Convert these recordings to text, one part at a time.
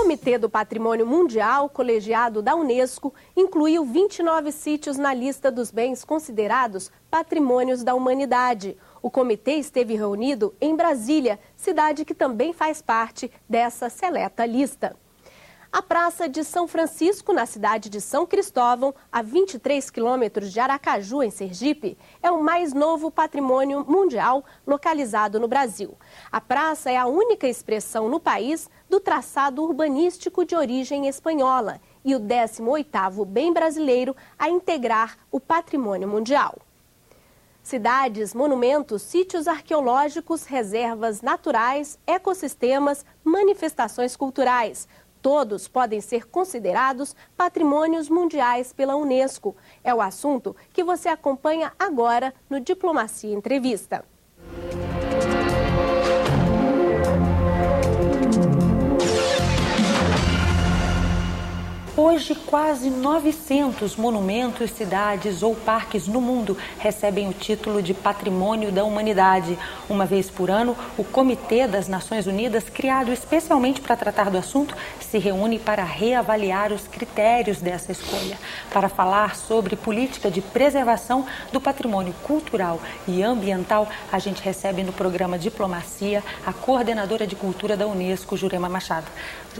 Comitê do Patrimônio Mundial, colegiado da Unesco, incluiu 29 sítios na lista dos bens considerados patrimônios da humanidade. O comitê esteve reunido em Brasília, cidade que também faz parte dessa seleta lista. A Praça de São Francisco, na cidade de São Cristóvão, a 23 quilômetros de Aracaju, em Sergipe, é o mais novo patrimônio mundial localizado no Brasil. A praça é a única expressão no país do traçado urbanístico de origem espanhola e o 18º bem brasileiro a integrar o patrimônio mundial. Cidades, monumentos, sítios arqueológicos, reservas naturais, ecossistemas, manifestações culturais. Todos podem ser considerados patrimônios mundiais pela Unesco. É o assunto que você acompanha agora no Diplomacia Entrevista. Hoje, quase 900 monumentos, cidades ou parques no mundo recebem o título de Patrimônio da Humanidade. Uma vez por ano, o Comitê das Nações Unidas, criado especialmente para tratar do assunto, se reúne para reavaliar os critérios dessa escolha. Para falar sobre política de preservação do patrimônio cultural e ambiental, a gente recebe no programa Diplomacia a coordenadora de cultura da Unesco, Jurema Machado.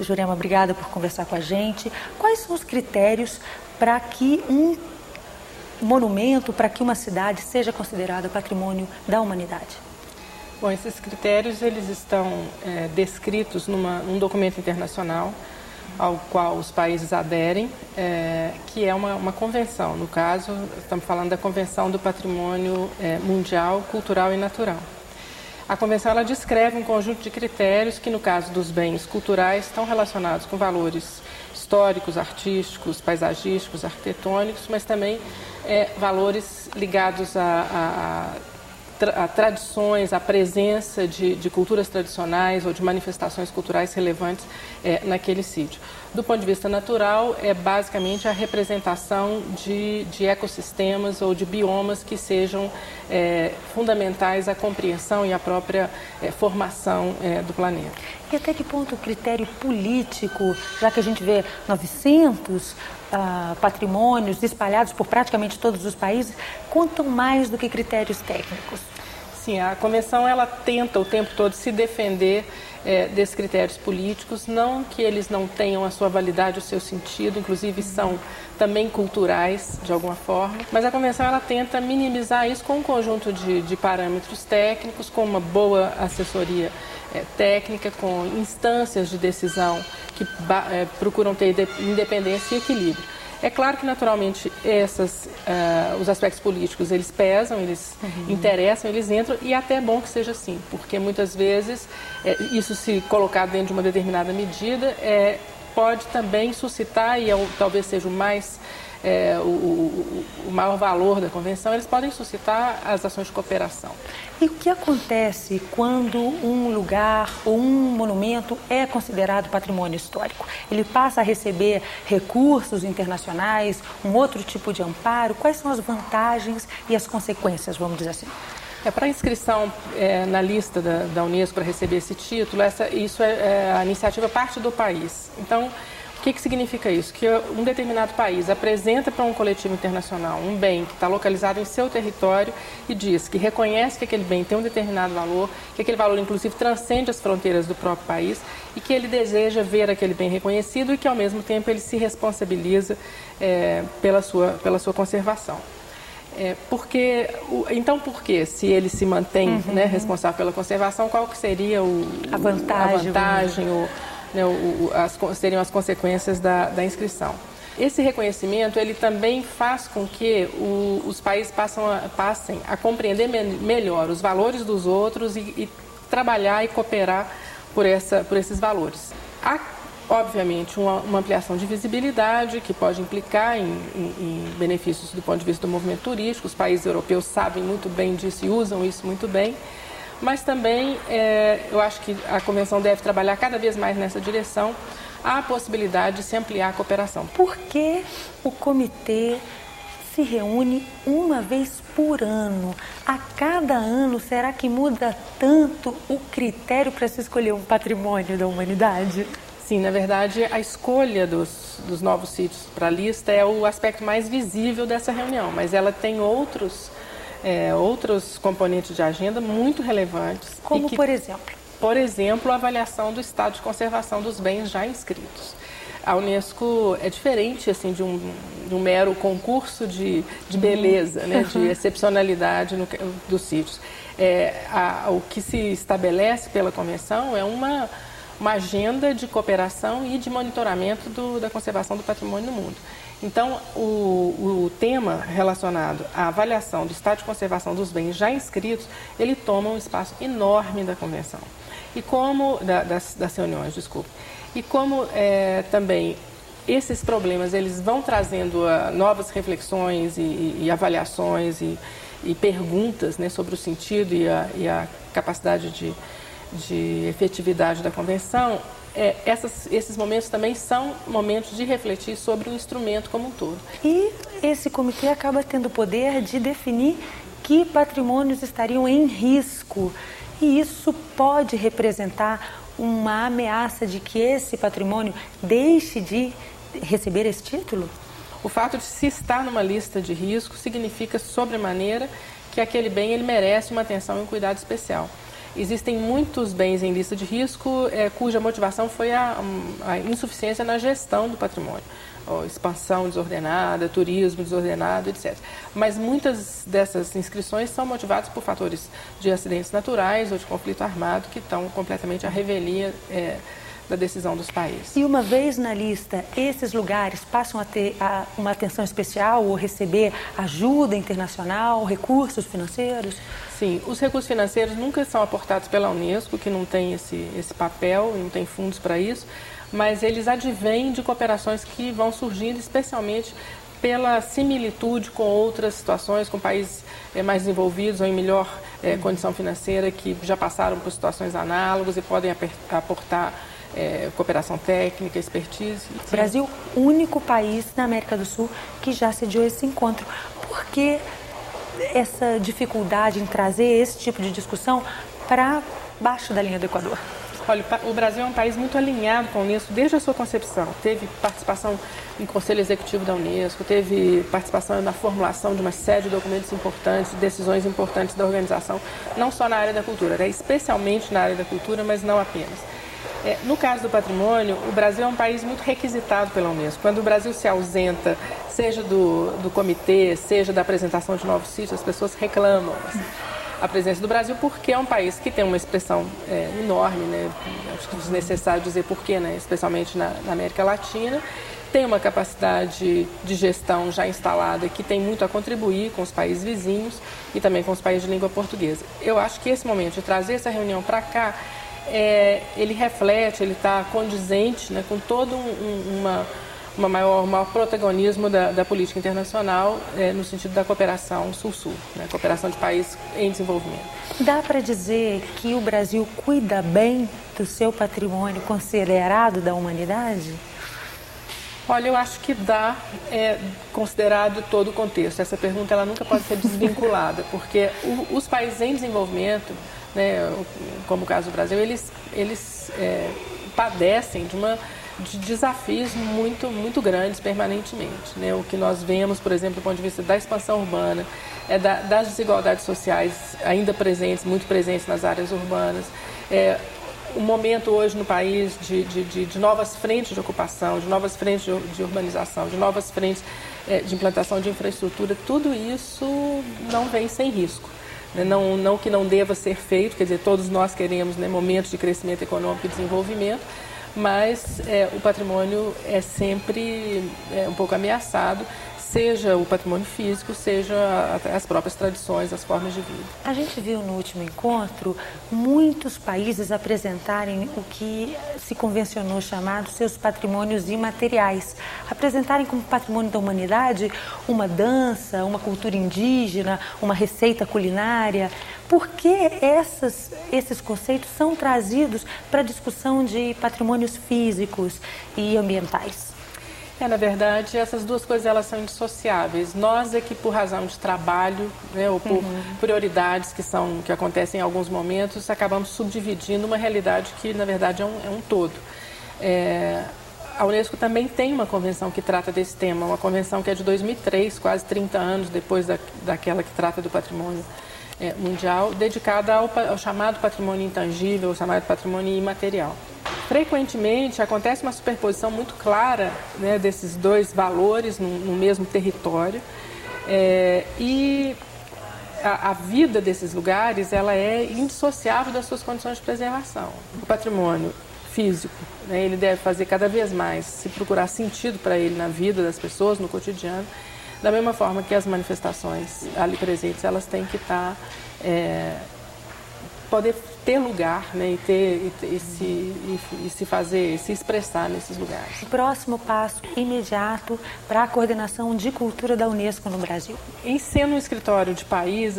Jurema, obrigada por conversar com a gente. Quais são os critérios para que um monumento, para que uma cidade seja considerada patrimônio da humanidade? Bom, esses critérios eles estão descritos num documento internacional ao qual os países aderem, que é uma convenção. No caso, estamos falando da Convenção do Patrimônio Mundial, Cultural e Natural. A convenção ela descreve um conjunto de critérios que, no caso dos bens culturais, estão relacionados com valores históricos, artísticos, paisagísticos, arquitetônicos, mas também valores ligados a tradições, a presença de culturas tradicionais ou de manifestações culturais relevantes naquele sítio. Do ponto de vista natural, é basicamente a representação de ecossistemas ou de biomas que sejam fundamentais à compreensão e à própria formação do planeta. E até que ponto o critério político, já que a gente vê 900 patrimônios espalhados por praticamente todos os países, contam mais do que critérios técnicos? Sim, a Convenção ela tenta o tempo todo se defender desses critérios políticos, não que eles não tenham a sua validade, o seu sentido, inclusive são também culturais de alguma forma, mas a Convenção ela tenta minimizar isso com um conjunto de parâmetros técnicos, com uma boa assessoria técnica, com instâncias de decisão que procuram ter independência e equilíbrio. É claro que, naturalmente, os aspectos políticos, eles pesam, eles interessam, eles entram, e até é bom que seja assim, porque muitas vezes, isso se colocado dentro de uma determinada medida, pode também suscitar, e talvez seja o maior valor da Convenção, eles podem suscitar as ações de cooperação. E o que acontece quando um lugar ou um monumento é considerado patrimônio histórico? Ele passa a receber recursos internacionais, um outro tipo de amparo? Quais são as vantagens e as consequências, vamos dizer assim? Para a inscrição na lista da Unesco para receber esse título, a iniciativa parte do país. Então, o que significa isso? Que um determinado país apresenta para um coletivo internacional um bem que está localizado em seu território e diz que reconhece que aquele bem tem um determinado valor, que aquele valor, inclusive, transcende as fronteiras do próprio país e que ele deseja ver aquele bem reconhecido e que, ao mesmo tempo, ele se responsabiliza pela sua conservação. Então, por que, se ele se mantém responsável pela conservação, qual que seria a vantagem seriam as consequências da inscrição? Esse reconhecimento ele também faz com que os países passem a compreender melhor os valores dos outros e trabalhar e cooperar por esses valores. Há, obviamente, uma ampliação de visibilidade que pode implicar em benefícios do ponto de vista do movimento turístico. Os países europeus sabem muito bem disso e usam isso muito bem. Mas também eu acho que a Convenção deve trabalhar cada vez mais nessa direção, a possibilidade de se ampliar a cooperação. Por que o comitê se reúne uma vez por ano? A cada ano, será que muda tanto o critério para se escolher um patrimônio da humanidade? Sim, na verdade, a escolha dos novos sítios para a lista é o aspecto mais visível dessa reunião, mas ela tem outros componentes de agenda muito relevantes. Como, por exemplo? Por exemplo, a avaliação do estado de conservação dos bens já inscritos. A Unesco é diferente assim, de um mero concurso de beleza, né, de excepcionalidade dos sítios. O que se estabelece pela Convenção é uma agenda de cooperação e de monitoramento da conservação do patrimônio no mundo. Então, o tema relacionado à avaliação do estado de conservação dos bens já inscritos, ele toma um espaço enorme da Convenção. E como, das reuniões, desculpe. E como também esses problemas, eles vão trazendo novas reflexões e avaliações e perguntas, né, sobre o sentido e a capacidade de efetividade da Convenção, esses momentos também são momentos de refletir sobre o instrumento como um todo. E esse comitê acaba tendo o poder de definir que patrimônios estariam em risco. E isso pode representar uma ameaça de que esse patrimônio deixe de receber esse título? O fato de se estar numa lista de risco significa, sobremaneira, que aquele bem ele merece uma atenção e um cuidado especial. Existem muitos bens em lista de risco cuja motivação foi a insuficiência na gestão do patrimônio. Expansão desordenada, turismo desordenado, etc. Mas muitas dessas inscrições são motivadas por fatores de acidentes naturais ou de conflito armado que estão completamente à revelia da decisão dos países. E uma vez na lista, esses lugares passam a ter uma atenção especial ou receber ajuda internacional, recursos financeiros? Sim, os recursos financeiros nunca são aportados pela Unesco, que não tem esse papel e não tem fundos para isso, mas eles advêm de cooperações que vão surgindo, especialmente pela similitude com outras situações, com países mais desenvolvidos ou em melhor condição financeira, que já passaram por situações análogas e podem aportar cooperação técnica, expertise. O Brasil, único país na América do Sul que já sediou esse encontro. Por que essa dificuldade em trazer esse tipo de discussão para baixo da linha do Equador? Olha, o Brasil é um país muito alinhado com a Unesco desde a sua concepção. Teve participação em Conselho Executivo da Unesco, teve participação na formulação de uma série de documentos importantes, de decisões importantes da organização, não só na área da cultura, especialmente na área da cultura, mas não apenas. No caso do patrimônio, o Brasil é um país muito requisitado pela Unesco. Quando o Brasil se ausenta, seja do comitê, seja da apresentação de novos sítios, as pessoas reclamam a presença do Brasil, porque é um país que tem uma expressão enorme, né? Acho que é desnecessário dizer porquê, né? Especialmente na América Latina, tem uma capacidade de gestão já instalada que tem muito a contribuir com os países vizinhos e também com os países de língua portuguesa. Eu acho que esse momento de trazer essa reunião para cá, ele reflete, ele está condizente, né, com todo um maior protagonismo da política internacional no sentido da cooperação sul-sul, né, cooperação de países em desenvolvimento. Dá para dizer que o Brasil cuida bem do seu patrimônio considerado da humanidade? Olha, eu acho que dá, considerado todo o contexto. Essa pergunta ela nunca pode ser desvinculada, porque os países em desenvolvimento, né, como o caso do Brasil, eles padecem de desafios muito grandes permanentemente, né? O que nós vemos, por exemplo, do ponto de vista da expansão urbana, das desigualdades sociais ainda presentes, muito presentes nas áreas urbanas, o momento hoje no país de novas frentes de ocupação, de novas frentes de urbanização, de novas frentes de implantação de infraestrutura, tudo isso não vem sem risco. Não que não deva ser feito, quer dizer, todos nós queremos, né, momentos de crescimento econômico e desenvolvimento, mas o patrimônio é sempre um pouco ameaçado, seja o patrimônio físico, seja as próprias tradições, as formas de vida. A gente viu no último encontro muitos países apresentarem o que se convencionou chamar de seus patrimônios imateriais. Apresentarem como patrimônio da humanidade uma dança, uma cultura indígena, uma receita culinária. Por que esses conceitos são trazidos para a discussão de patrimônios físicos e ambientais? Na verdade, essas duas coisas elas são indissociáveis. Nós é que, por razão de trabalho, né, ou por prioridades que acontecem em alguns momentos, acabamos subdividindo uma realidade que, na verdade, é um todo. A Unesco também tem uma convenção que trata desse tema, uma convenção que é de 2003, quase 30 anos depois daquela que trata do patrimônio mundial, dedicada ao chamado patrimônio intangível, ao chamado patrimônio imaterial. Frequentemente acontece uma superposição muito clara, né, desses dois valores no mesmo território, e a vida desses lugares ela é indissociável das suas condições de preservação. O patrimônio físico, né, ele deve fazer cada vez mais, se procurar sentido para ele na vida das pessoas, no cotidiano, da mesma forma que as manifestações ali presentes, elas têm que estar, poder ter lugar, né, se expressar nesses lugares. O próximo passo imediato para a coordenação de cultura da Unesco no Brasil? Em sendo um escritório de país,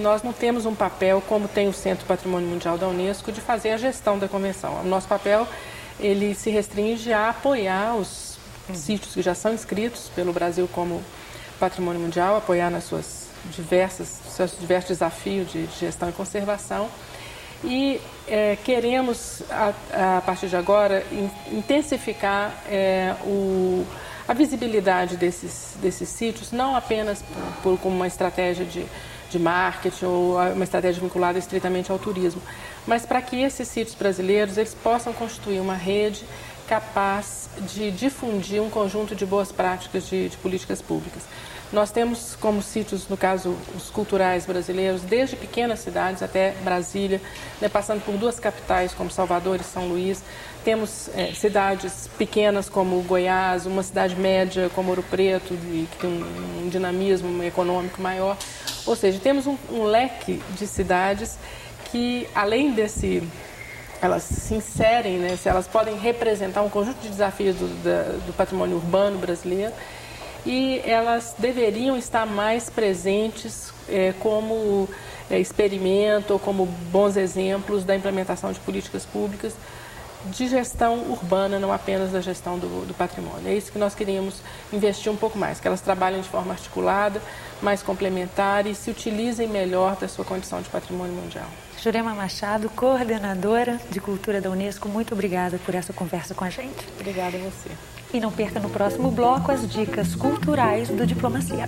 nós não temos um papel, como tem o Centro Patrimônio Mundial da Unesco, de fazer a gestão da convenção. O nosso papel, ele se restringe a apoiar os sítios que já são inscritos pelo Brasil como Patrimônio Mundial, apoiar nas seus diversos desafios de gestão e conservação. E queremos, a partir de agora, intensificar a visibilidade desses sítios, não apenas como uma estratégia de marketing ou uma estratégia vinculada estritamente ao turismo, mas para que esses sítios brasileiros eles possam constituir uma rede capaz de difundir um conjunto de boas práticas de políticas públicas. Nós temos como sítios, no caso, os culturais brasileiros, desde pequenas cidades até Brasília, né, passando por duas capitais como Salvador e São Luís. Temos cidades pequenas como Goiás, uma cidade média como Ouro Preto, que tem um dinamismo econômico maior. Ou seja, temos um leque de cidades que, além elas se inserem, né, elas podem representar um conjunto de desafios do patrimônio urbano brasileiro, e elas deveriam estar mais presentes como experimento ou como bons exemplos da implementação de políticas públicas de gestão urbana, não apenas da gestão do patrimônio. É isso que nós queríamos investir um pouco mais, que elas trabalhem de forma articulada, mais complementar e se utilizem melhor da sua condição de patrimônio mundial. Jurema Machado, coordenadora de Cultura da Unesco, muito obrigada por essa conversa com a gente. Obrigada a você. E não perca no próximo bloco as dicas culturais do Diplomacia.